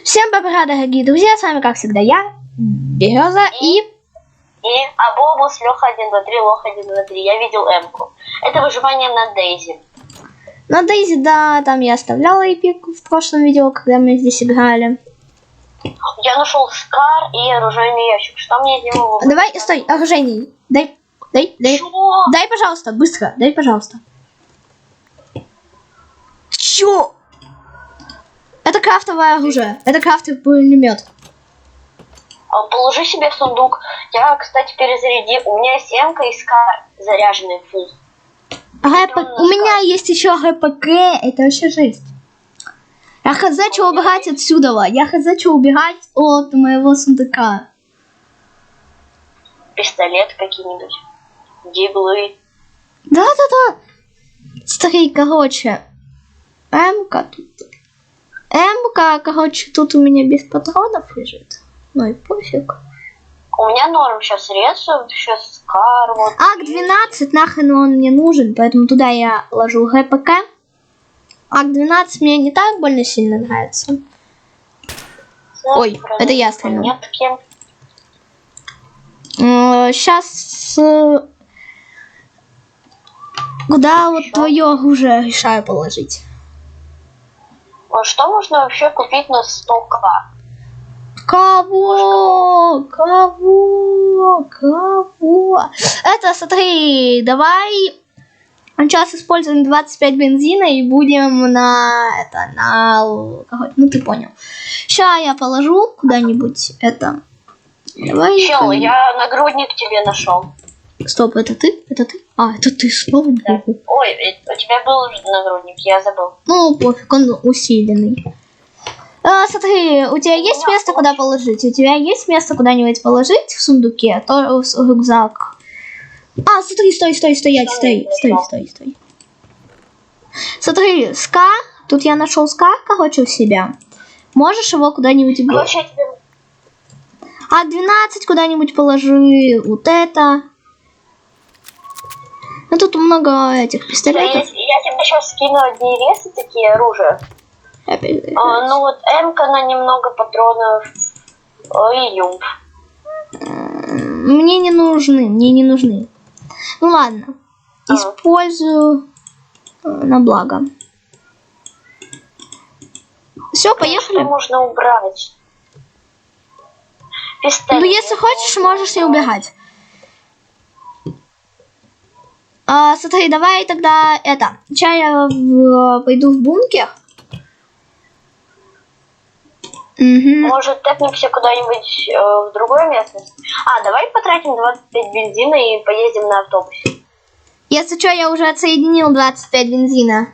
Всем привет, дорогие друзья, с вами, как всегда, я, Береза и Абобус, Леха 123, Лох 123. Я видел М-ку. Это выживание на Дейзи. На Дейзи, да, там я оставляла эпик в прошлом видео, когда мы здесь играли. Я нашел Скар и оружейный ящик. Что мне из него? Давай, стой, оружейный. Дай, Чё? дай, пожалуйста, быстро, дай, пожалуйста. Чё? Это крафтовое оружие, это крафтовый пулемет. Положи себе в сундук. Я, кстати, перезаряди. У меня есть М-ка и Скар заряженный фул. У меня есть еще ГПК, это вообще жесть. Я хз, что убирать отсюда. Я хз, что убирать от моего сундука. Пистолет какие-нибудь. Диглы. Да. Смотри, короче. М-ка тут. М-ка, короче, тут у меня без патронов лежит. Ну и пофиг. У меня норм сейчас рецов, сейчас Скар. Вот. АК-12, нахрен он мне нужен, поэтому туда я ложу ГПК. АК-12 мне не так больно сильно нравится. Ой, это я стрельнул. Сейчас... Куда вот твое оружие решаю положить? Что можно вообще купить на 100к? Кого? Это, смотри, давай сейчас используем 25 бензина и будем ну ты понял. Сейчас я положу куда-нибудь это. Давай. Чел, я нагрудник тебе нашел. Стоп, это ты? Это ты? А, это ты, слава богу. Да. Ой, у тебя был уже нагрудник, я забыл. Ну, пофиг, он усиленный. Смотри, у тебя есть место, куда положить? У тебя есть место куда-нибудь положить в сундуке? А то в рюкзак. А, смотри, стой. Смотри, ска. Тут я нашел ска, короче, у себя. Можешь его куда-нибудь... А 12 куда-нибудь положи. Вот это. Ну, тут много этих пистолетов. Я тебе сейчас скину одни ресы, такие оружия. Ну вот М-ка на немного патронов и юмп. Мне не нужны. Ну ладно. Использую на благо. Все, поехали. Что можно убрать? Пистолет. Ну, если хочешь, можешь и убегать. Смотри, давай тогда это. Сейчас я пойду в бункер. Может, тэпнемся куда-нибудь в другое место? Давай потратим 25 бензина и поездим на автобусе. Если что, я уже отсоединил 25 бензина.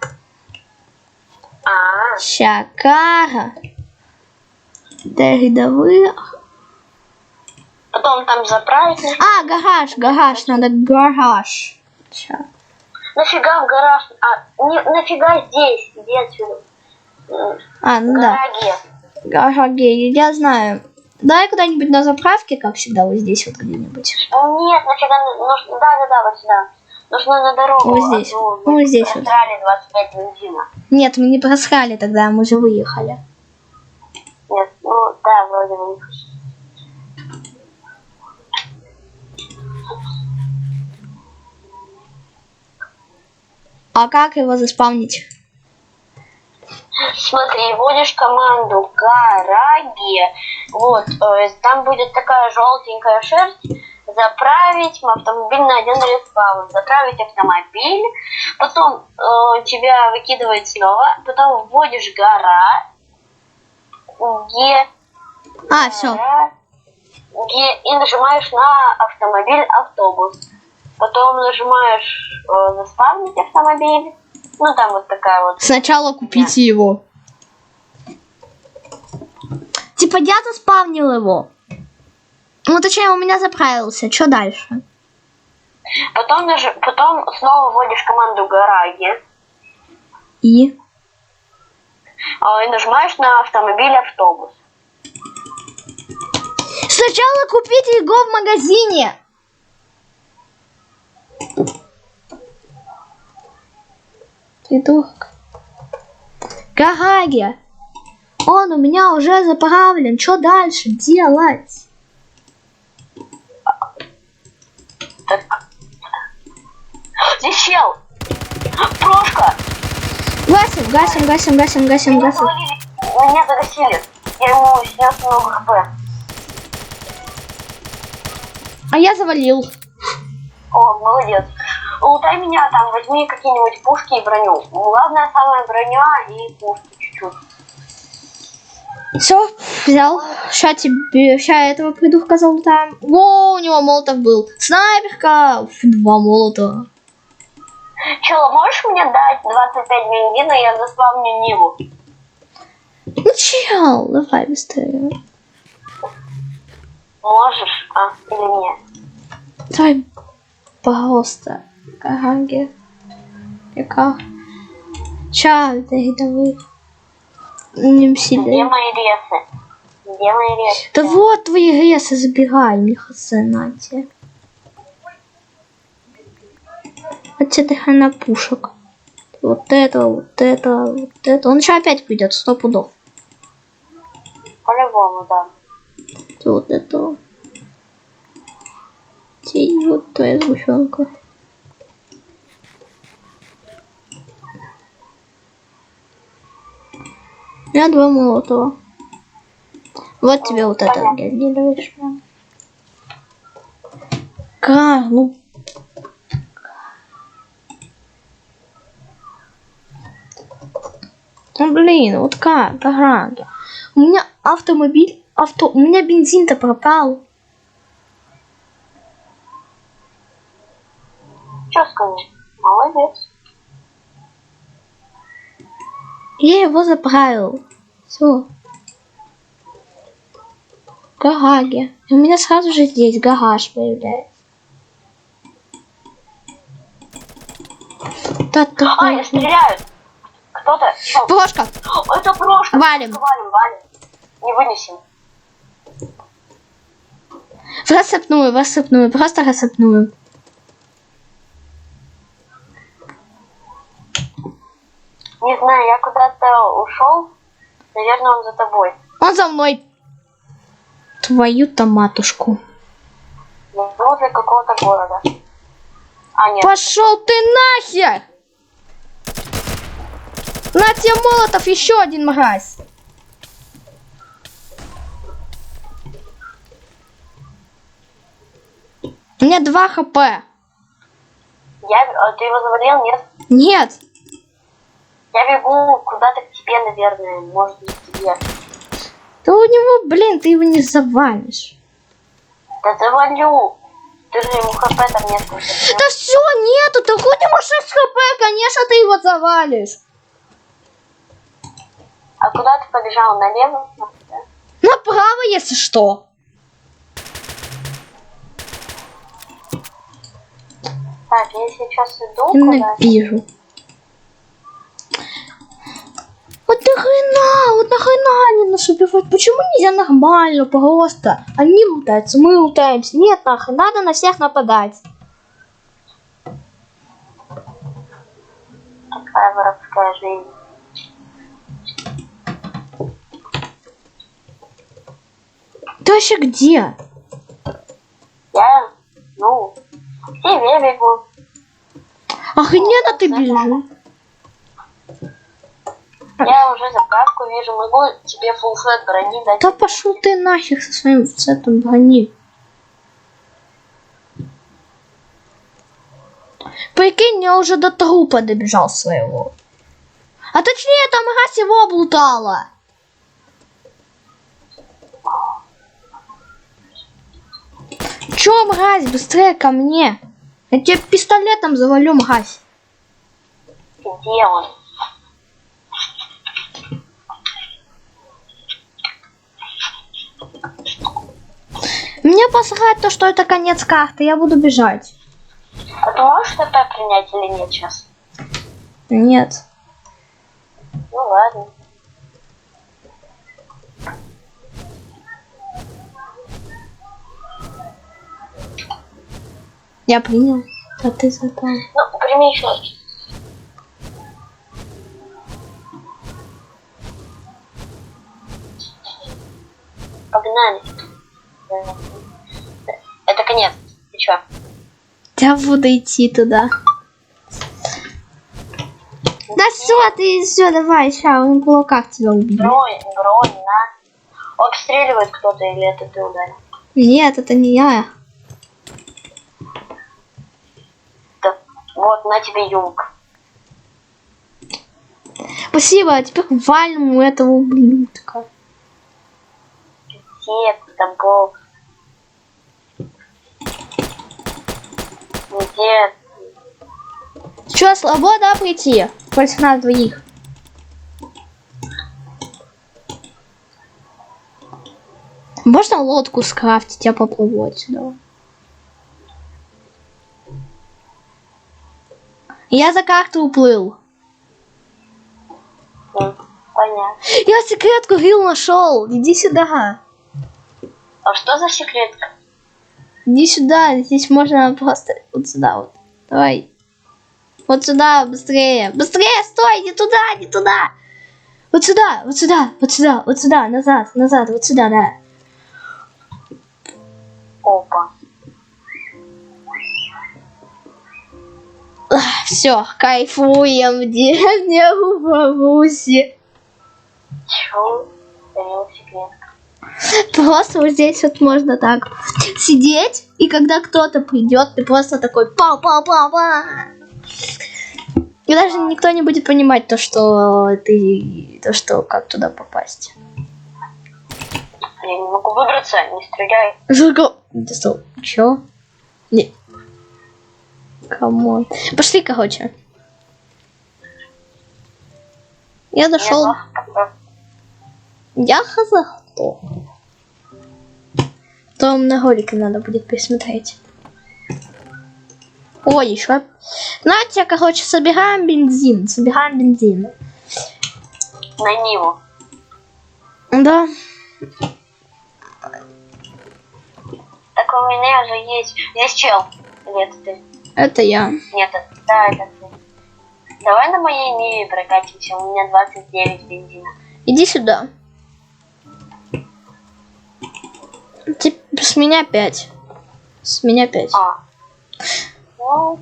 Шакара. До рядовых. Потом там заправить. Гараж, надо гараж. Ща. Нафига в гараж? Нафига здесь? Иди отсюда. Ну да. Гараге, я знаю. Давай куда-нибудь на заправке, как всегда, вот здесь вот где-нибудь. Нет, нафига, нужно, да, вот сюда. Нужно на дорогу. Вот здесь. Вот здесь вот. Просрали 25 бензина. Нет, мы не просрали тогда, мы же выехали. Нет, да, вроде выехали. А как его заспавнить? Смотри, вводишь команду гараги. Вот, там будет такая желтенькая шерсть. Заправить автомобиль на 1 респаун. Заправить автомобиль. Потом тебя выкидывает снова. Потом вводишь гора. Все. И нажимаешь на автомобиль автобус. Потом нажимаешь заспавнить автомобиль. Ну там вот такая вот. Сначала купите его. Типа я заспавнил его. Ну точнее у меня заправился. Что дальше? Потом снова вводишь команду гараги. И нажимаешь на автомобиль автобус. Сначала купите его в магазине. Придурок. Гараги. Он у меня уже заправлен. Что дальше делать? Так. Здесь чел. Прошка. Гасим, гасим, гасим, гасим, гасим, Меня гасим. завалили. Меня загасили. Я ему снес много хп. А я завалил. О, молодец. Лутай меня там, возьми какие-нибудь пушки и броню. Главное, самая броня и пушки чуть-чуть. Все, взял. Сейчас тебе, сейчас этого придурка залутаем. О, у него молотов был. Снайперка. 2 молота. Чел, можешь мне дать 25 бензина, я заспавню Ниву? Ну чел, давай быстрее. Можешь, или нет? Давай, пожалуйста. Каранги. Яка. Ча, давай. Не Где сильно. мои ресы? Где мои ресы? Да вот твои ресы забирай, Михаса, Натя. Вот тебе хана пушек. Вот это, вот это, вот это. Он еще опять придет, 100 пудов. По-любому, да. Вот это. И вот твоя сгущенка. У меня 2 молотова. Вот тебе вот это генерируешь. Ну. Ну блин, вот как, дорогие. У меня автомобиль, у меня бензин-то пропал. Что сказать? Молодец. Я его заправил. Все. Гараги. И у меня сразу же здесь гараж появляется. Ай, стреляют. Кто-то. Чё? Прошка. Это прошка. Валим. Валим. Не вынесем. Рассыпную, просто рассыпную. Не знаю, я куда-то ушел. Наверное, он за тобой. Он за мной. Твою-то матушку. Возле какого-то города. А, нет. Пошел ты нахер! На тебе молотов, еще один мразь. У меня 2 хп. Ты его завалил? Нет. Нет. Я бегу куда-то к тебе, наверное. Может быть, к тебе. Да у него, блин, ты его не завалишь. Да завалю. Ты же ему хп там несколько. Да все, нету, ты хоть ему 6 хп, конечно, ты его завалишь. А куда ты побежал? Налево? Да? Направо, если что. Так, я сейчас иду куда-то. Ненавижу. Вот нахрена не нас убивать? Почему нельзя нормально, просто? Они лутаются, мы лутаемся. Нет, нахрен, надо на всех нападать. Такая воровская жизнь. Ты вообще где? Я, к тебе бегу. Охрененно ты бежишь. Я уже заправку вижу, могу тебе фулл сет брони дать. Да пошел ты нахер со своим сетом брони. Прикинь, я уже до трупа добежал своего. А точнее, там мразь его облутала. Чё, мразь, быстрее ко мне. Я тебе пистолетом завалю, мразь. Где он? Мне посрать то, что это конец карты, я буду бежать. А ты можешь ТП принять или нет сейчас? Нет. Ну ладно. Я принял. А ты задал. Ну, прими еще. Погнали. Это конец. Ты чё? Я буду идти туда. Да все, ты все, давай, ща, он в кулаках тебя убьет. Бронь, на. Обстреливает кто-то или это ты ударил? Нет, это не я. Да. Вот, на тебе юмк. Спасибо, а теперь валим у этого ублюдка. Где это был? Где? Че, слабо, да, прийти? Против нас двоих. Можно лодку скрафтить, я поплыву отсюда. Я за картой уплыл. Понятно. Я секретку Гил нашел. Иди сюда. А что за секретка? Иди сюда. Здесь можно просто... Вот сюда вот. Давай. Вот сюда, быстрее. Быстрее, стой, не туда, не туда. Вот сюда, вот сюда, вот сюда, вот сюда. Назад, назад, вот сюда, да. Опа. Все, кайфуем в деревне у бабуси. Чё? Реал секретка. Просто вот здесь вот можно так сидеть, и когда кто-то придет, ты просто такой па-па-па-па. И даже никто не будет понимать то, что ты, то, что как туда попасть. Я не могу выбраться, не стреляй. Чё? Не. Камон. Пошли, короче. Я дошел. Я хазахту. Там на ролике надо будет пересмотреть. Ой, еще. Знаете, короче, собираем бензин. Собираем бензин. На Ниву. Да. Так у меня же есть... Здесь чел. Или это ты? Это я. Нет, да, это ты. Давай на моей Ниве прокатимся. У меня 29 бензина. Иди сюда. С меня 5. С меня 5. А. Ну,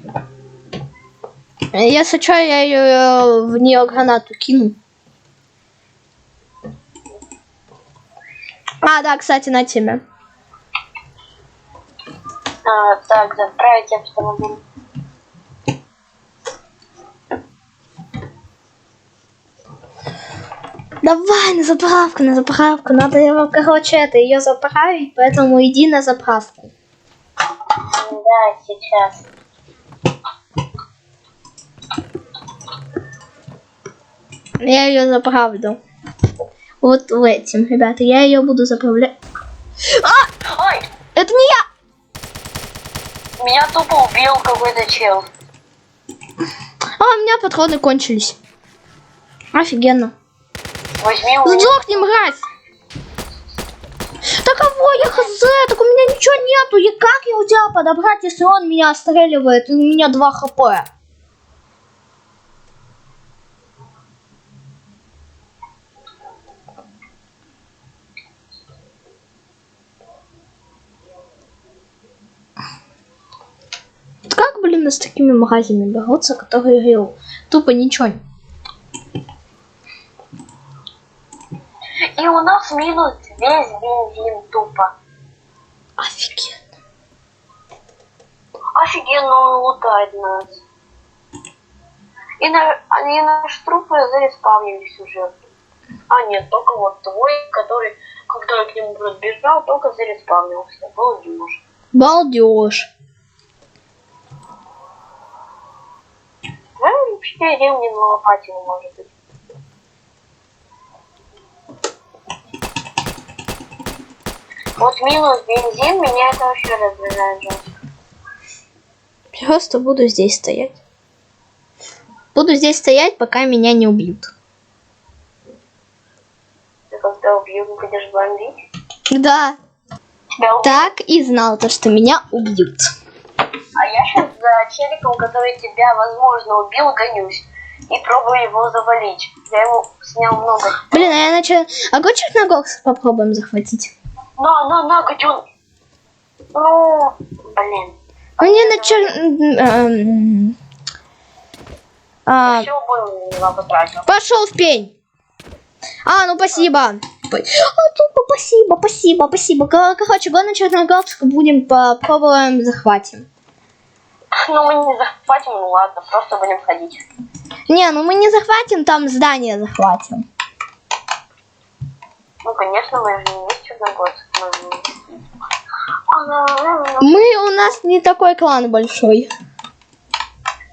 Я сначала я ее в нее гранату кину. А, да, кстати, на тебе. так, заправить автомобиль. Давай на заправку, на заправку. Надо его, короче, это ее заправить, поэтому иди на заправку. Да, сейчас. Я ее заправлю. Вот в этим, ребята, я ее буду заправлять. А! Ой! Это не я! Меня тупо убил какой-то чел. А, у меня патроны кончились. Офигенно. Возьми у меня. Сдохни, мразь! Так кого я хз? Так у меня ничего нету. И как я у тебя подобрать, если он меня отстреливает, и у меня 2 хп? Как, блин, с такими магазинами бороться, которые говорил, тупо ничего. И у нас минус весь бензин тупо. Офигенно. Офигенно он лутает нас. И наши трупы зареспавнились уже. А нет, только вот твой, который, когда я к нему подбежал, только зареспавнился. Балдеж. Балдеж. Давай вообще деревни на Лопатину, может быть. Вот минус бензин, меня это вообще раздражает жестко. Просто буду здесь стоять. Буду здесь стоять, пока меня не убьют. Ты когда убьют, будешь бомбить? Да. Тебя убьют? Так и знал то, что меня убьют. А я сейчас за челиком, который тебя, возможно, убил, гонюсь. И пробую его завалить. Я ему снял много. Блин, а я начал... А гонщик на Гокс попробуем захватить? На, котенок. Ну, блин. Мне на чер... Все бы его потратил. Пошел в пень. Ну спасибо. Спасибо. Короче, го на Черногорск будем попробуем захватим. Ну, мы не захватим, ну ладно, просто будем ходить. Не, ну мы не захватим, там здание захватим. Ну, конечно, мы же не есть Черногорск. У нас не такой клан большой.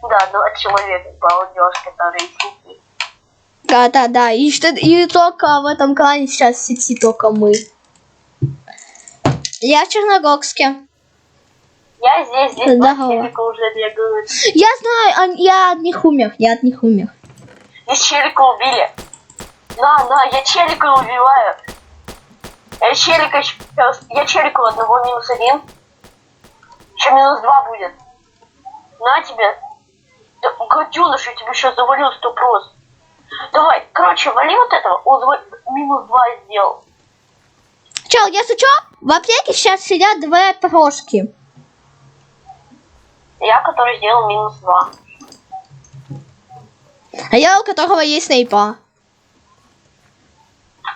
Да, 2 человека, балдеж, которые сидит. Да. И только в этом клане сейчас в сети только мы. Я в Черногорске. Я здесь Да. челика уже бегают. Я знаю, я от них умер. Здесь челика убили. На, я челика убиваю. Я челику одного -1. Еще -2 будет. На тебе. Да, гаденыш, я тебе сейчас завалю 100%. Давай, короче, вали вот этого. Он -2 сделал. Чел, если что, в аптеке сейчас сидят 2 пирожки. Я, который сделал -2. А я, у которого есть снайпа.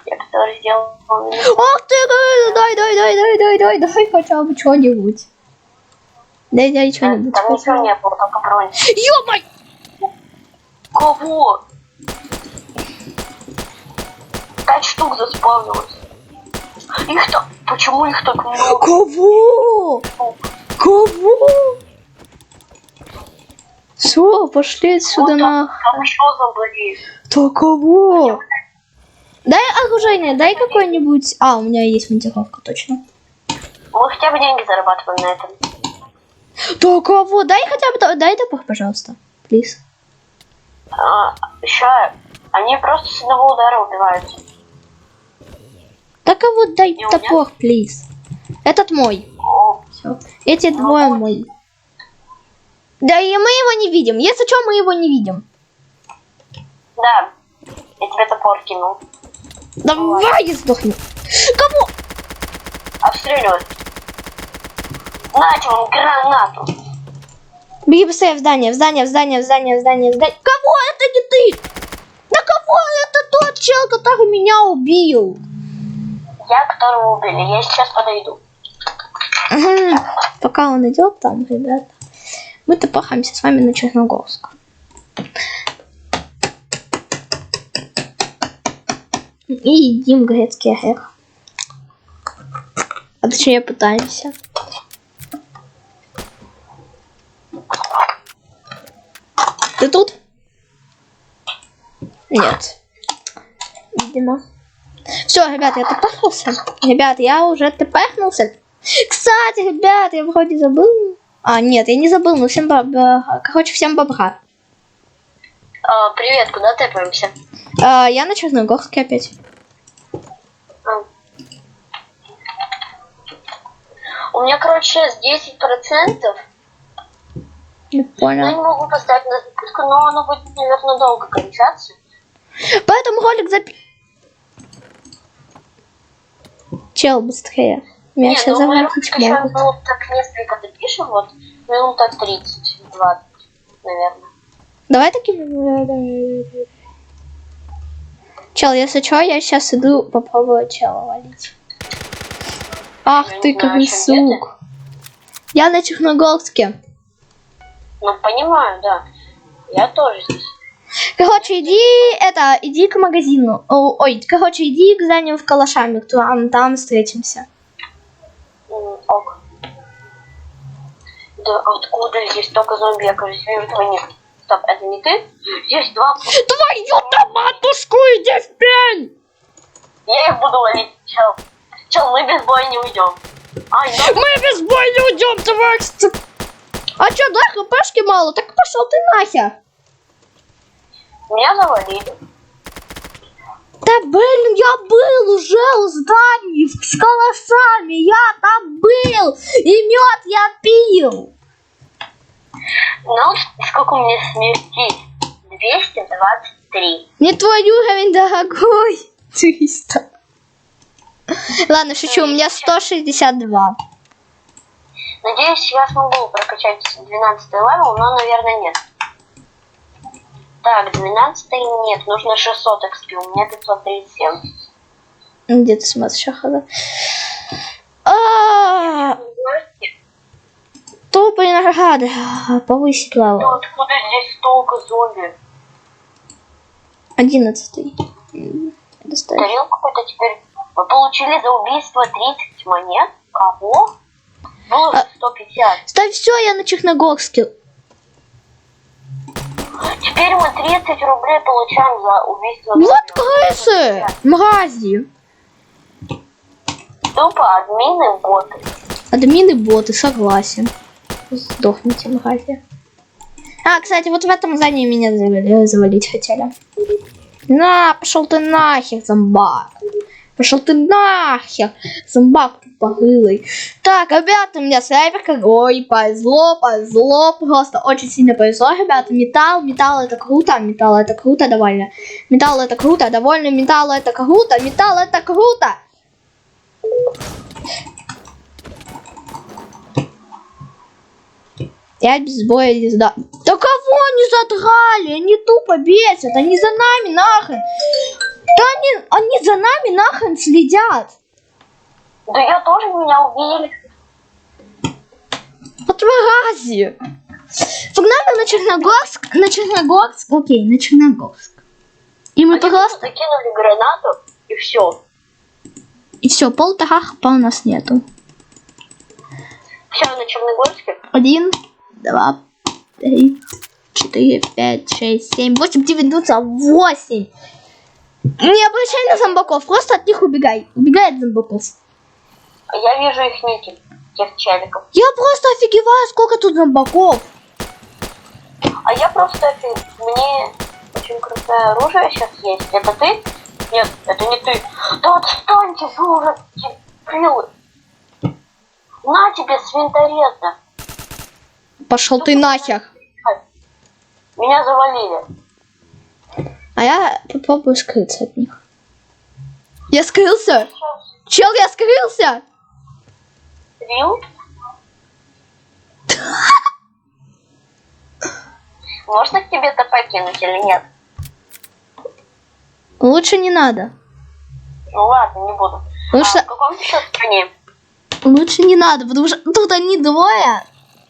Я, который сделал -2. Ох ты, дай хотя бы что-нибудь. Дай что-нибудь. Там ничего не было, только бронь. Ё-май! Кого? 5 штук заспавнилось. Почему их так много? Кого? Все, пошли отсюда на... Там еще зомби. То кого? Дай оружие, дай какой-нибудь... у меня есть монтировка, точно. Мы хотя бы деньги зарабатываем на этом. То кого? Дай хотя бы... Дай топор, пожалуйста. Плиз. Еще они просто с одного удара убиваются. Так а вот дай топор, плиз. Этот мой. Все. Эти двое мои. Да и мы его не видим. Если что, мы его не видим. Да. Я тебе топор кинул. Давай, сдохни. Кого? Обстреливай. Нате вам гранату. Беги быстрее в здание. Кого? Это не ты. Да кого? Это тот чел, который меня убил. Я, которого убили. Я сейчас подойду. Пока он идет там, ребята, мы-то пахаемся с вами на Черногорск. И едим грецкий орех. А точнее пытаемся. Ты тут? Нет. Видимо. Все, ребят, я тпхнулся. Ребят, я уже тпхнулся. Кстати, ребят, я вроде забыл. Нет, я не забыл, но всем короче, всем бобра. Привет, куда тэпаемся? Я на Черногорске опять. У меня, короче, сейчас 10%. Не понял. Я не могу поставить на записку, но оно будет, наверное, долго кончаться. Поэтому ролик Чел, быстрее. Меня сейчас мы заметить еще могут. минут так несколько допишем, вот минут так 30-20, наверное. Давай таким... Чел, если что, я сейчас иду попробую чела валить. Ах Я ты, не знаю, какой еще где сук. Я на Черногорске. Ну, понимаю, да. Я тоже здесь. Короче, иди к магазину. Короче, иди к зданию в калашами, там встретимся. Ок. Да откуда здесь только зомби? Я, кажется, вижу двойник. Стоп, это не ты? Здесь 2... Твою-то матушку, иди в пень! Я их буду ловить, чел. Чел, мы без боя не уйдем. Мы без боя не уйдем, товарищ! А чё, да, хпшки мало? Так пошел ты нахер! Меня завалили. Да блин, я был уже у зданий с калашами, я там был, и мед я пил. Ну, сколько у меня смертей? 223. Не твой уровень, дорогой. 300. Ладно, шучу, у меня 162. Надеюсь, я смогу прокачать 12 левел, но, наверное, нет. Так, 12 нет, нужно 600 XP, у меня 537. Где ты смотришь, Ахаза? Тупые награды. Повысить лаву. Да откуда здесь столько зомби? 11. Дарил какой-то теперь. Вы получили за убийство 30 монет? Кого? Было же 150. Ставь все, я на Черногорске. Теперь мы 30 рублей получаем за убийство. Вот крысы! Мрази. Тупо админы боты. Админы боты, согласен. Сдохните, мрази. А, кстати, вот в этом здании меня завалить хотели. На, пошел ты нахер, зомбак. Пошел ты нахер, зомбак тупорылый. Так, ребята, у меня сервер. Ой, повезло, просто очень сильно повезло, ребята. Металл это круто, довольно. Металл это круто, довольно, металл это круто. Я без боя не сдам. Да кого они задрали? Они тупо бесят. Они за нами нахрен. Да они за нами нахрен следят. Да я тоже, меня убили. Вот мрази. Погнали на Черногорск. Окей, на Черногорск. И мы просто... Закинули гранату, и все. И все, полтора хп у нас нету. Все, на Черногорске. 1, 2, 3, 4, 5, 6, 7, 8, 9, 8. Не обращай на зомбаков, просто от них убегай. Убегай от зомбаков. Я вижу их ники, тех челиков. Я просто офигеваю, сколько тут зомбаков. А я просто мне очень крутое оружие сейчас есть. Это ты? Нет, это не ты. Да отстаньте, вы уже прилы. На тебе, свинтореза. Пошел ты нахер. Меня завалили. А я попробую скрыться от них. Я скрылся. Чел, я скрылся. Рил? Можно к тебе ТП кинуть или нет? Лучше не надо. Ну ладно, не буду. Лучше... В каком еще стране? Лучше не надо, потому что тут они двое.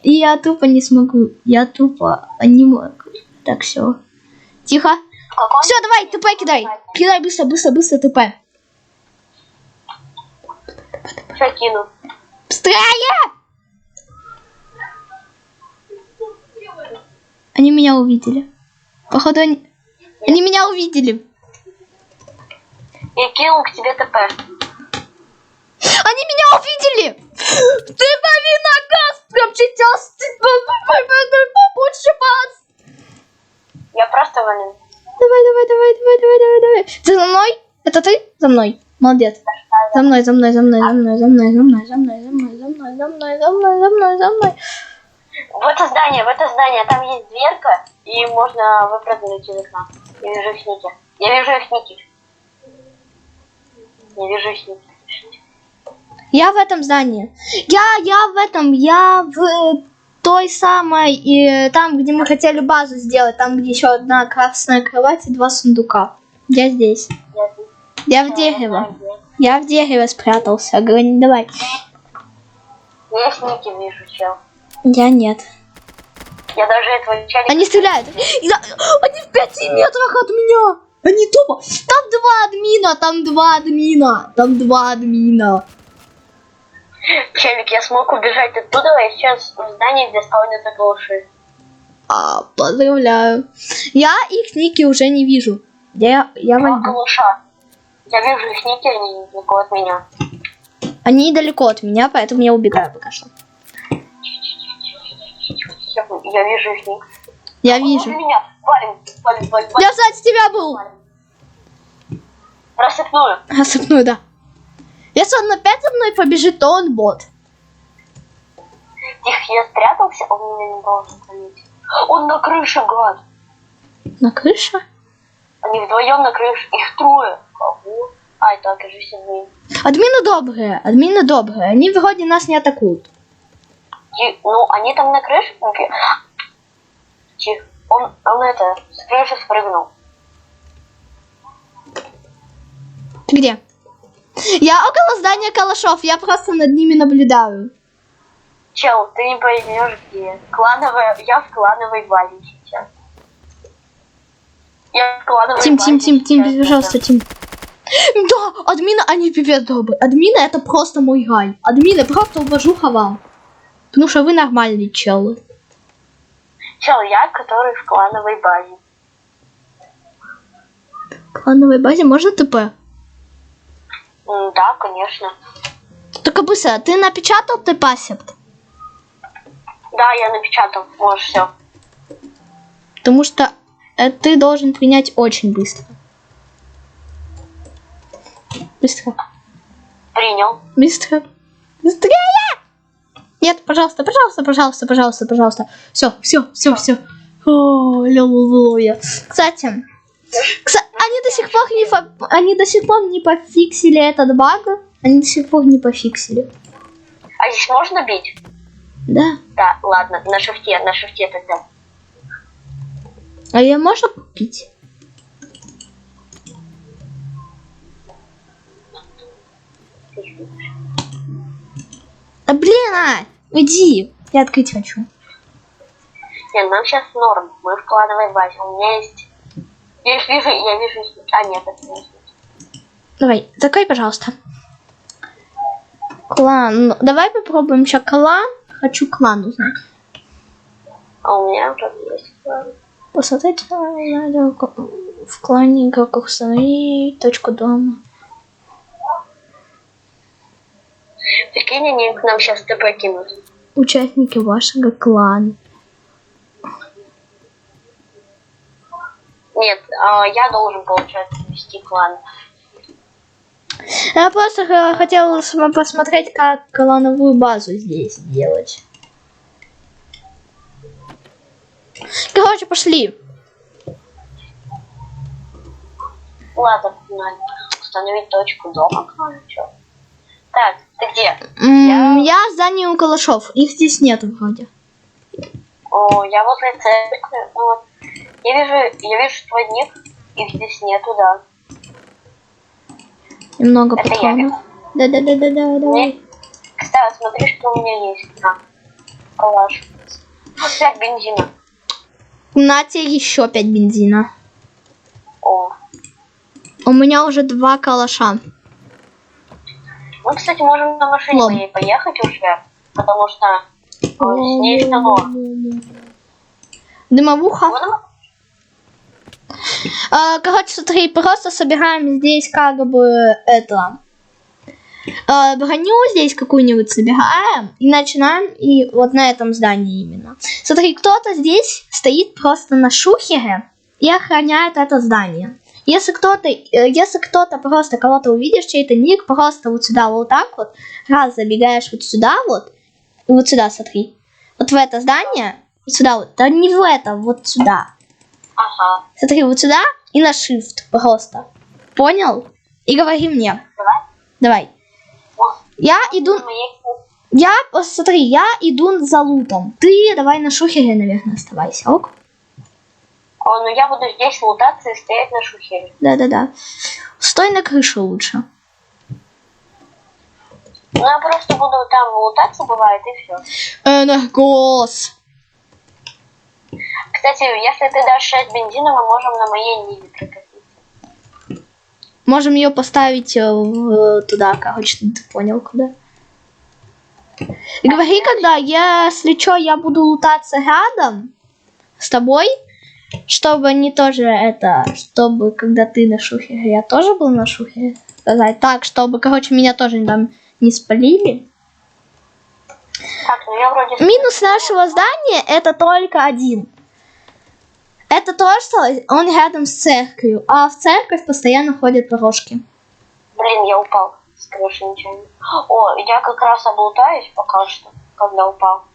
И я тупо не смогу. Я тупо не могу. Так, все. Тихо. Все, давай, ТП кидай. Кидай быстро ТП. Что кину? Быстрее! Они меня увидели. Походу, они меня увидели. Я кинул к тебе ТП. Они меня увидели! Ты лови на газ! Прям сейчас! Побольше вас! Я просто валю. Давай. Ты за мной? Это ты? За мной. Молодец. За мной. В это здание, там есть дверка, и можно выпрыгнуть из окна. Я вижу их ники. Я вижу их ники. Я в этом здании. Я в той самой, и там, где мы хотели базу сделать, там, где еще одна красная кровать и 2 сундука. Я здесь. Я в дерево. Я в дерево спрятался. Говори, давай. Я их ники вижу, чел. Я нет. Я даже этого челика... Они стреляют. Они в 5 метрах от меня. Они тупо. Там два админа. Челик, я смог убежать оттуда, я сейчас в здании, где спавнятся глуши. Поздравляю. Я их ники уже не вижу. Я Два глуша. Я вижу их ники, они недалеко от меня. Они далеко от меня, поэтому я убегаю пока что. Я вижу их ник. Я вижу. Меня. Валим. Я сзади тебя был. Рассыпную, да. Если он опять за мной побежит, то он бот. Тихо, я спрятался, он меня не должен заметить. Он на крыше, гад. На крыше? Они вдвоем на крыше. Их трое. Кого? Ай, так, я же сильный. Админы добрые. Они вроде нас не атакуют. Ну, они там на крыше? Тихо. Он это, с крыши спрыгнул. Ты где? Я около здания калашов, я просто над ними наблюдаю. Чел, ты не поймешь где. Я в клановой базе сейчас. Я в клановой Тим, базе сейчас, пожалуйста, Тим. Да, админы, они пипец добрые. Админы это просто мой гай. Админы просто уважуха вам. Потому что вы нормальные челы. Чел, я, который в клановой базе. В клановой базе можно ТП? Да, конечно. Только быстро, ты напечатал ТП, Септ? Да, я напечатал. Можешь все. Потому что ты должен принять очень быстро. Быстро. Принял. Быстро. Быстрее! Нет, пожалуйста. Все. О, аллилуйя. Кстати, они до сих пор не пофиксили этот баг. Они до сих пор не пофиксили. А здесь можно бить? Да. Да, ладно, на шифте тогда. А ее можно купить? Да блин, иди. Я открыть хочу. Нет, нам сейчас норм. Мы в клановой базе. У меня есть... Я вижу... А, нет, это не... Давай, закрой, пожалуйста. Клан. Ну, давай попробуем сейчас клан. Хочу клан узнать. А у меня уже есть клан. Посмотреть надо в клане, как установить точку дома. Прикинь, они к нам сейчас ТП кинут. Участники вашего клана. Нет, я должен, получается, вести клан. Я просто хотела посмотреть, как клановую базу здесь делать. Короче, пошли. Ладно, надо установить точку дома. Чё? Так, ты где? Я в здании у калашов. Их здесь нету вроде. О, я возле церкви. Ну, вот. Я вижу твой ник. Их здесь нету, да. Немного Это патронов. Да, давай. Кстати, смотри, что у меня есть. На. Калаш. 5 бензина. На тебе еще 5 бензина. О. У меня уже 2 калаша. Мы, кстати, можем на машине моей поехать уже. Потому что с ней что было. Дымовуха. Короче, смотри, просто собираем здесь как бы это. Броню здесь какую-нибудь собираем и начинаем, и вот на этом здании именно. Смотри, кто-то здесь стоит просто на шухере и охраняет это здание. Если кто-то просто кого-то увидишь, чей-то ник, просто вот сюда вот так вот, раз забегаешь вот сюда вот, и вот сюда смотри, вот в это здание, вот сюда вот, да не в это, вот сюда. Ага. Смотри, вот сюда и на shift просто. Понял? И говори мне. Давай. Я иду... Смотри, я иду за лутом. Ты давай на шухере, наверное, оставайся, ок? Ну я буду здесь лутаться и стоять на шухере. Да. Стой на крыше лучше. Ну я просто буду там лутаться, бывает, и все. Энергос. Кстати, если ты дашь 6 бензина, мы можем на моей ниве прокатиться. Можем ее поставить туда, короче, ты понял, куда. И говори, когда, если что, я буду лутаться рядом с тобой, чтобы они тоже чтобы когда ты на шухере, я тоже был на шухере, сказать так, чтобы, короче, меня тоже там не спалили. Так, ну я вроде... Минус нашего здания это только один. Это то, что он рядом с церковью, а в церковь постоянно ходят порожки. Блин, я упал с крыши нечаянно. О, я как раз облутаюсь пока что, когда упал.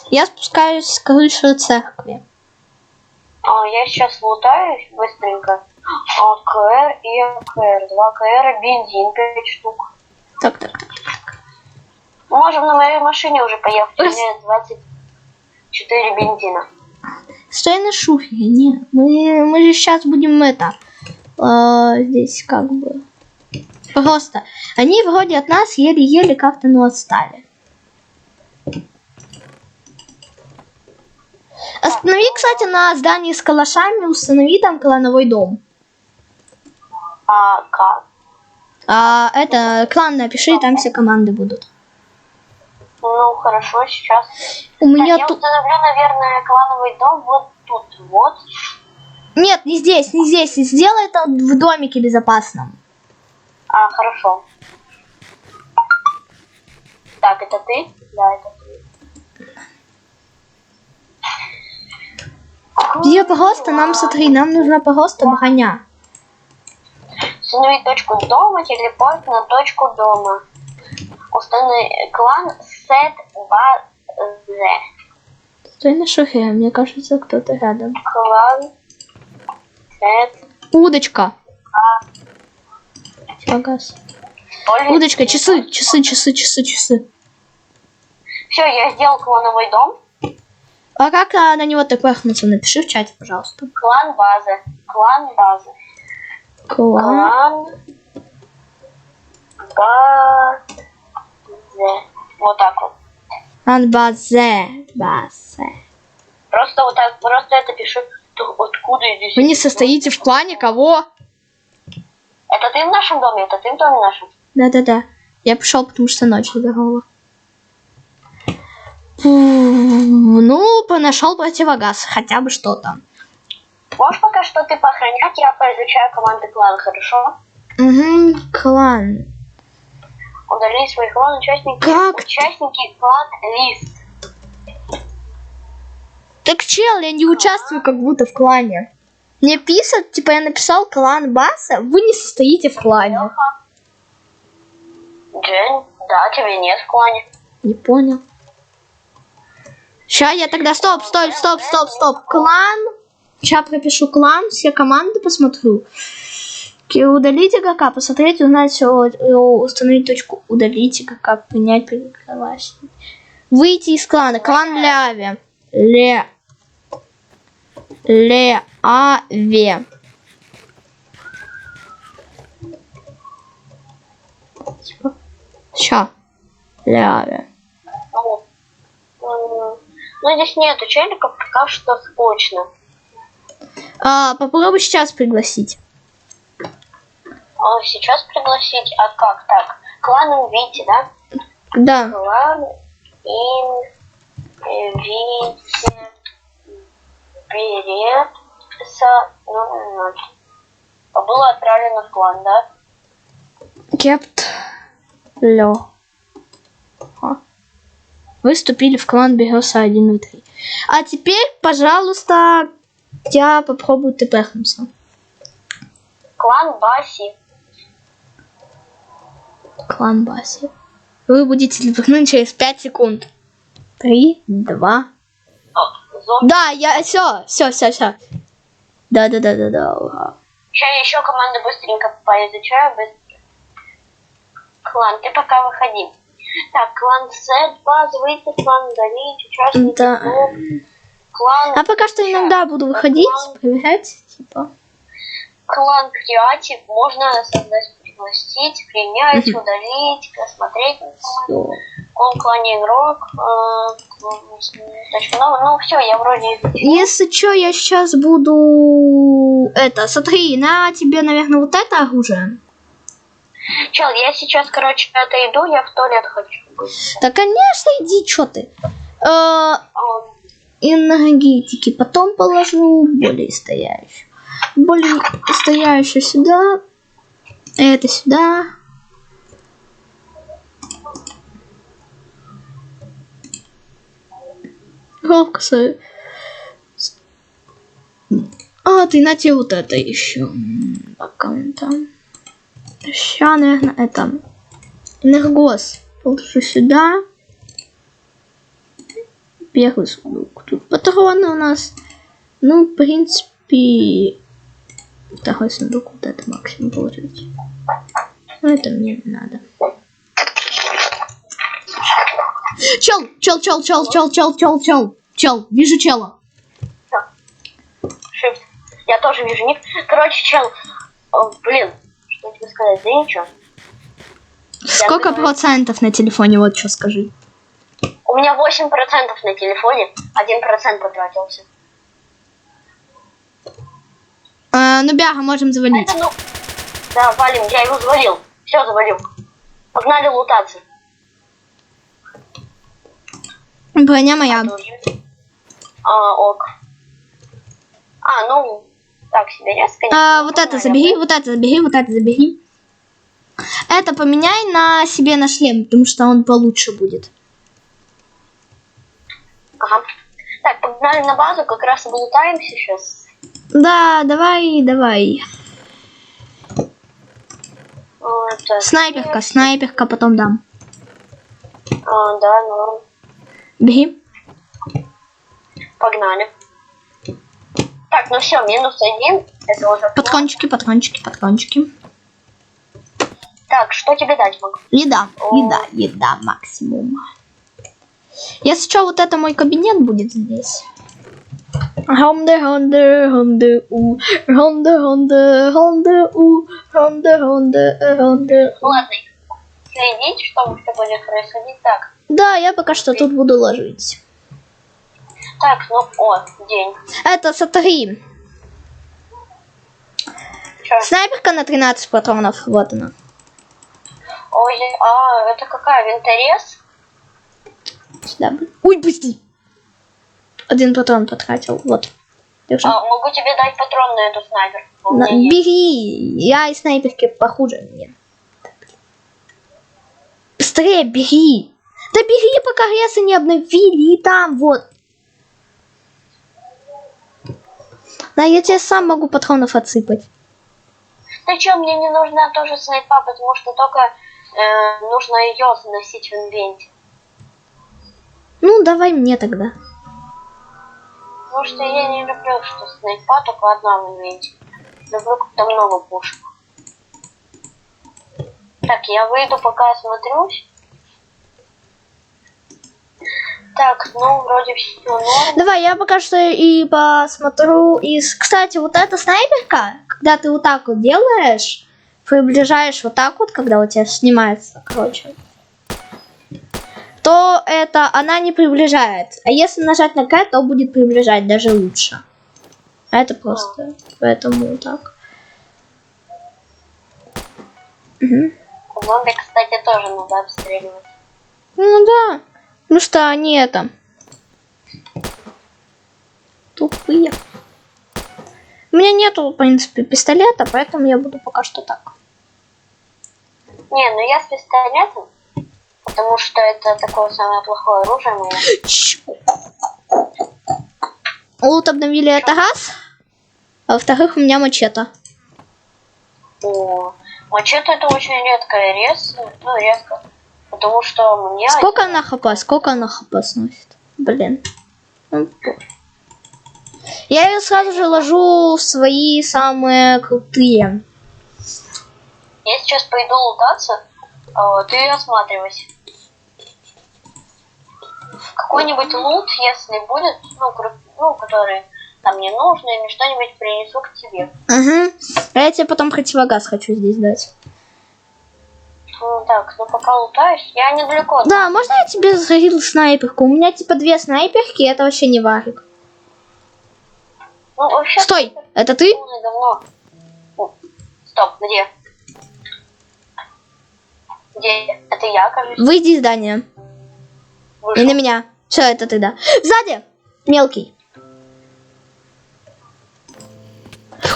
Я спускаюсь с крыши церкви. Я сейчас лутаюсь быстренько АКР и АКР. 2 АКР, бензин 5 штук. Так. Можем на моей машине уже поехать. У меня 24 бензина. Стой на шухере, нет. Мы же сейчас будем здесь как бы. Просто. Они вроде от нас еле-еле как-то отстали. Останови, кстати, на здании с калашами, установи там клановой дом. А как? Клан напиши, там все команды будут. Ну, хорошо, сейчас. У меня я тут... установлю, наверное, клановый дом вот тут, вот. Нет, не здесь, не здесь. Сделай это в домике безопасном. А, хорошо. Так, это ты? Да, это ты. Где просто нам смотри, нам нужна просто броня. Установить точку дома, телепорт на точку дома. Установи клан сет базе. Стой на шухере, мне кажется, кто-то рядом. Клан сет. Удочка. Погас. Удочка, часы. Все, я сделал клановый дом. А как на него так пахнется? Напиши в чате, пожалуйста. Клан базы. Клан базы. Клан базе. Вот так вот. Клан базе. Просто вот так, просто это пишу. Откуда здесь? Вы не состоите в клане кого? Это ты в нашем доме? Это ты в доме нашем? Да. Я пришел, потому что ночь здорово. Ну, нашел противогаз, хотя бы что-то. Можешь пока что ты поохранять, я поизучаю команды клана, хорошо? Угу, клан. Удали свой клан, участники. Как? Участники клан лист. Так, чел, я не участвую как будто в клане. Мне пишут, типа я написал клан Баса, вы не состоите в клане. Джен, да, тебе нет в клане. Не понял. Сейчас я тогда... Стоп. Клан. Сейчас пропишу клан, все команды посмотрю. Удалить игрока, посмотреть, узнать все, установить точку. Удалить игрока, принять, пригласить. Выйти из клана. Клан Ляви. Леаве. Ща. Ляви. Ну, здесь нету челиков, пока что скучно. Попробуй сейчас пригласить. Сейчас пригласить? А как так? Клан Вити, да? Да. Клан Вити. Берет. Было отправлено в клан, да? Кепт. Лё. Вы вступили в клан Бегоса 1 в 3. А теперь, пожалуйста, я попробую тпхнуться. Клан Баси. Клан Баси. Вы будете тпхнуть через 5 секунд. 3, 2. Да, я... Все. Да. Сейчас я еще команду быстренько поизучаю. Клан, ты пока выходи. Так, клан сет, база, выйти, клан удалить, участники. Да. Клан... А пока что иногда буду выходить, проверять, типа. Клан креатив, можно создать, пригласить, принять, удалить, посмотреть. Клане игрок. Ну все, я вроде изучил. Если что, я сейчас буду... смотри, на тебе, наверное, вот это оружие. Чел, я сейчас, короче, отойду, я в туалет хочу. Да, конечно, иди, что ты. Энергетики. Потом положу более стоящую. Более стоящую сюда. Это сюда. Ровка. Ты на тебе вот это еще. Пока он там. Сейчас, наверное, это энергос положу сюда. Первый сундук. Тут патроны у нас. Ну, в принципе, Второй сундук, вот это максимум положить. Ну, это мне не надо. Чел, вижу чела. Shift. Я тоже вижу ник. Короче, чел, блин, что тебе сказать, да ничего. Сколько процентов на телефоне, вот что скажи. У меня 8% на телефоне, 1% потратился. Ну, бяга, можем завалить. Это, ну, да, валим, я его завалил. Все, завалил. Погнали лутаться. Броня моя. Ок. Ну, так себе резко. Конечно, вот это забери, вот это забери, вот это забери. Это поменяй на себе на шлем, потому что он получше будет. Ага. Так, погнали на базу, как раз облутаемся сейчас. Да, давай. Это... Снайперка, потом дам. Да, норм. Беги. Погнали. Так, ну все, -1. Это уже... Патрончики. Так, что тебе дать могу? Еда максимум. Если что, вот это мой кабинет будет здесь. Ладно, следить, что будет происходить. Так. Да, я пока что тут буду ложить. Так, ну, день. Это смотри. Чё? Снайперка на 13 патронов, вот она. Ой, это какая, винторез? Сюда. Ой, пусти. 1 патрон потратил, вот. Держи. Могу тебе дать патрон на эту снайперку. Бери, я и снайперки похуже мне. Быстрее бери. Да бери, пока ресы не обновили, и там, вот. Да, я тебе сам могу патронов отсыпать. Да чё, мне не нужна тоже снайпа, потому что только нужно ее заносить в инвенте. Ну, давай мне тогда. Потому что я не люблю, что снайпа только одна в инвенте. Люблю, когда много пушек. Так, я выйду, пока осмотрюсь. Так, ну, вроде все норм. Давай, я пока что и посмотрю. И, кстати, вот эта снайперка, когда ты вот так вот делаешь, приближаешь вот так вот, когда у тебя снимается, короче, то это она не приближает. А если нажать на К, то будет приближать даже лучше. А это просто. Поэтому так. Угу. Зомби, кстати, тоже надо обстреливать. Ну да. Ну что они это тупые. У меня нету, в принципе, пистолета, поэтому я буду пока что так. Не, ну я с пистолетом, потому что это такое самое плохое оружие мое. Лут обновили это раз, а во-вторых, у меня мачете. Мачете это очень редкая редко. Потому что мне... Сколько она хп сносит? Блин. Я ее сразу же ложу в свои самые крутые. Я сейчас пойду лутаться, ты осматривайся. Какой-нибудь лут, если будет, который там не нужно, или что-нибудь принесу к тебе. Угу. А я тебе потом противогаз хочу здесь дать. Ну так, ну пока лутаюсь, я недалеко. Да, можно я тебе зарядил снайперку? У меня типа 2 снайперки, это вообще не варик. Ну, вообще, стой, это ты? Давно. Стоп, где? Где? Это я, кажется. Выйди из здания. Вышел. И на меня. Все, это ты, да. Сзади! Мелкий.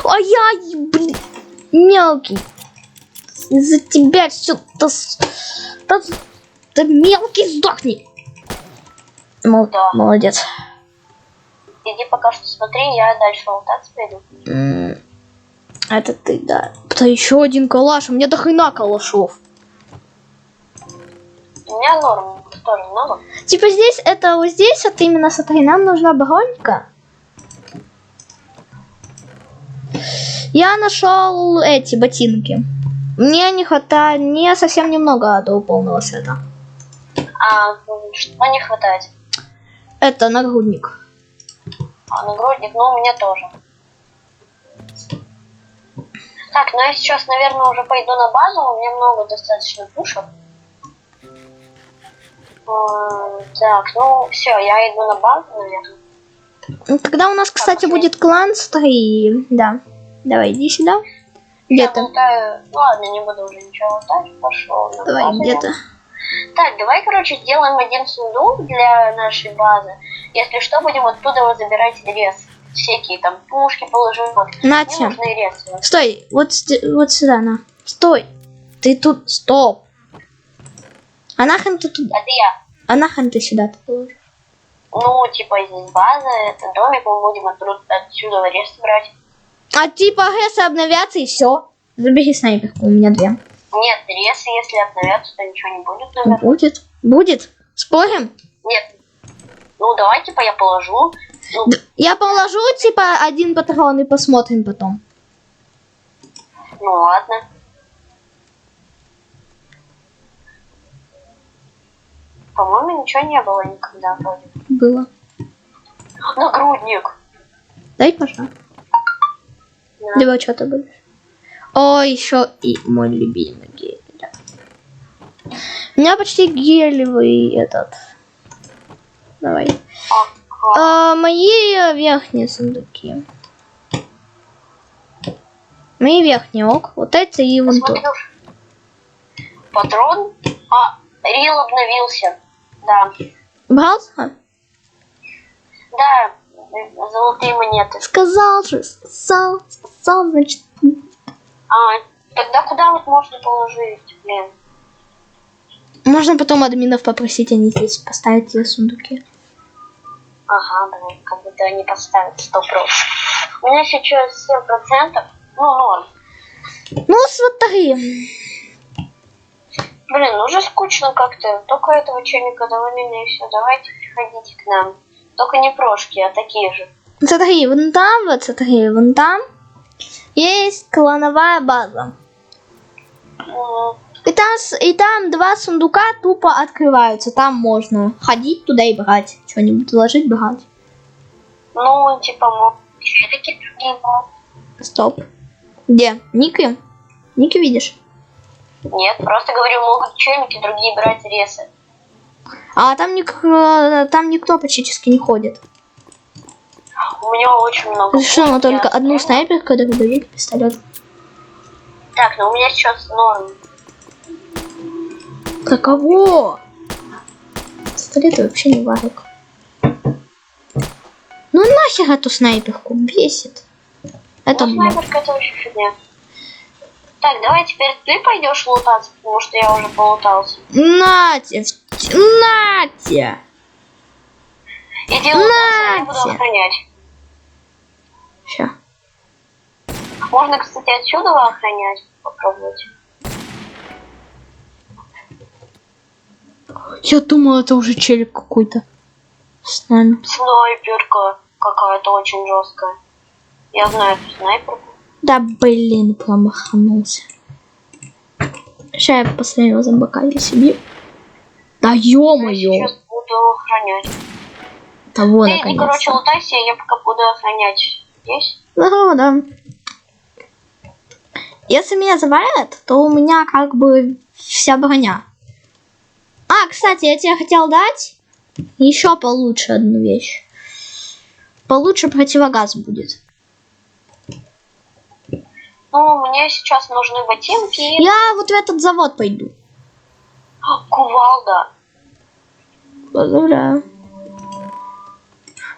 Ай-яй, блин. Мелкий. Из-за тебя что-то... Да мелкий, сдохни. Да. Молодец. Иди пока что смотри, я дальше лутаться пойду. Это ты, да. Да еще один калаш, у меня до хрена калашов. У меня норм, тоже много. Типа здесь, это вот здесь, вот именно смотри, нам нужна бронька. Я нашел эти ботинки. Мне не хватает, мне совсем немного до полного сета. А что не хватает? Это нагрудник. А, нагрудник, ну у меня тоже. Так, ну я сейчас, наверное, уже пойду на базу. У меня много достаточно пушек. Так, ну все, я иду на базу, наверное. Тогда у нас, кстати, будет клан 3. Да. Давай, иди сюда. Где Я ты? лутаю. Ну ладно, не буду уже ничего лутать. Пошел на Давай, базу. где ты? Так, давай, короче, сделаем один сундук для нашей базы. Если что, будем оттуда вот забирать рез. Всякие там пушки положим. Вот. На Мне тебе. нужны рез. Стой, вот сюда, на. Стой. Ты тут, стоп. А нахрен ты тут? Это я. А нахрен ты сюда положишь? Ну, типа, здесь база, это домик, мы будем отсюда рез брать. А типа ГС обновятся и все. Забери снайперку, у меня 2. Нет, рез, если обновятся, то ничего не будет, наверное. Будет. Будет. Спорим? Нет. Ну, давай, типа, я положу. Ну, Я положу, типа, 1 патрон и посмотрим потом. ну ладно. По-моему, ничего не было никогда вроде. Было. Нагрудник. Дай, пожалуйста. Да. Либо что-то будешь. О, еще и мой любимый гель. Да. У меня почти гелевый этот. Давай. Ага. Мои верхние сундуки. Мои верхние, ок. Вот эти и вон тут. Смотрю. Патрон. А, рил обновился. Да. Брался? Да, золотые монеты. Сказал же, сказал, значит. А, тогда куда вот можно положить, блин? Можно потом админов попросить, они здесь поставить те сундуки. Ага, блин, как будто они поставят 100%. У меня сейчас 7%. Ну, норм. Ну, смотри. Блин, уже скучно как-то. Только этого челика довольно и все. Давайте приходите к нам. Только не прошки, а такие же. Смотри, вон там есть клановая база. И там 2 сундука тупо открываются. Там можно ходить туда и брать. Что-нибудь ложить, брать. Ну, типа, челики другие. Стоп. Где? Ники? Ники видишь? Нет, просто говорю, могут челики другие брать ресы. А там никто практически не ходит. У меня очень много. Решила пушек, только я одну стреляю. снайперку, дробовик, пистолет. Так, ну у меня сейчас норм. Каково? Пистолет вообще не варик. Ну нахер эту снайперку, бесит. Это Ну, много. снайперка это вообще фигня. Так, давай теперь ты пойдешь лутаться, потому что я уже полутался. Нате! Нате! Иди лутаться, я буду Нате! охранять. Ща. Можно, кстати, отсюда охранять. Попробовать. Я думала, это уже челик какой-то. С нами. Снайперка какая-то очень жесткая. Я знаю эту снайперку. Да блин, промахнулся. Сейчас я последнего зомбака себе. Да Я ё-моё! сейчас буду охранять. Того Ты иди, короче, наконец-то. лутайся, я пока буду охранять. Здесь? Да. Если меня завалят, то у меня как бы вся броня. А, кстати, я тебе хотел дать еще получше одну вещь. Получше противогаз будет. Ну, мне сейчас нужны ботинки. Я вот в этот завод пойду. Кувалда. Поздравляю.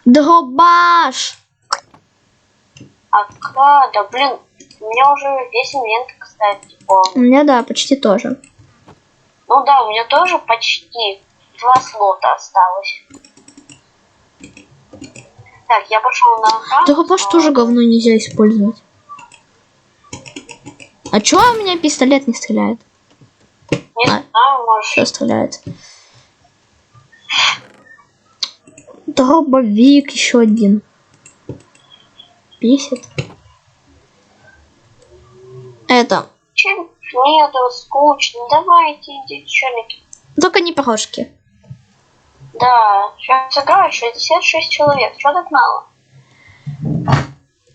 Дробаш. Да, блин, у меня уже весь инвент, кстати, полный. У меня, да, почти тоже. Ну да, у меня тоже почти 2 слота осталось. Так, я пошел на охрану. Дробаш тоже говно нельзя использовать. А чё у меня пистолет не стреляет? Не знаю, может. Что стреляет? Дробовик еще один. Бесит. Это. Нет, это скучно. Давайте, идите, челики. Только не пирожки. Да, сейчас играют 66 человек. Чего так мало?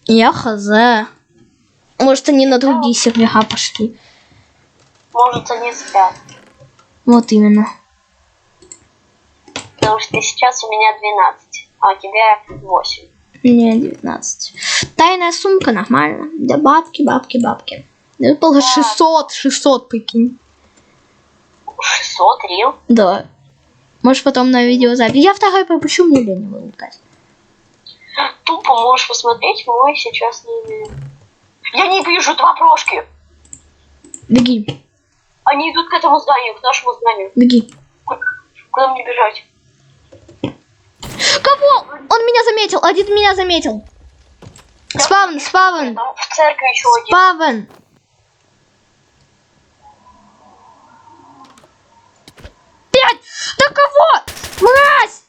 Я хз. Может, они на другие сервера пошли. Может, они спят. Вот именно. Потому что сейчас у меня 12, а у тебя 8. Мне 19. Тайная сумка, нормально. Да бабки, бабки, бабки. Выпало 600, прикинь. 600, рил? Да. Можешь потом на видеозапись. Я второй пропущу, мне лень его лутать. Тупо можешь посмотреть, мой сейчас не имею. Я не вижу 2 прошки. Беги, Они идут к этому зданию, к нашему зданию. беги. Куда мне бежать? Кого? Он меня заметил, один меня заметил. Спавн, спавн, Там в церкви еще один. спавн. Пять! Да кого? Мразь!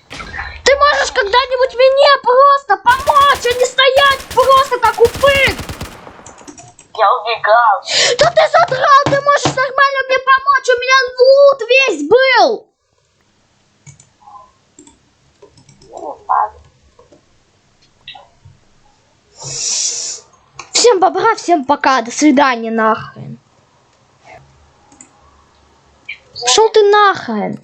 Ты можешь когда-нибудь мне просто помочь, а не стоять просто как упырь? Я убегал. Да ты задрал, ты можешь нормально мне помочь, у меня лут весь был. Ну, ладно. Всем бобра, всем пока, до свидания нахрен. Шел ты нахрен.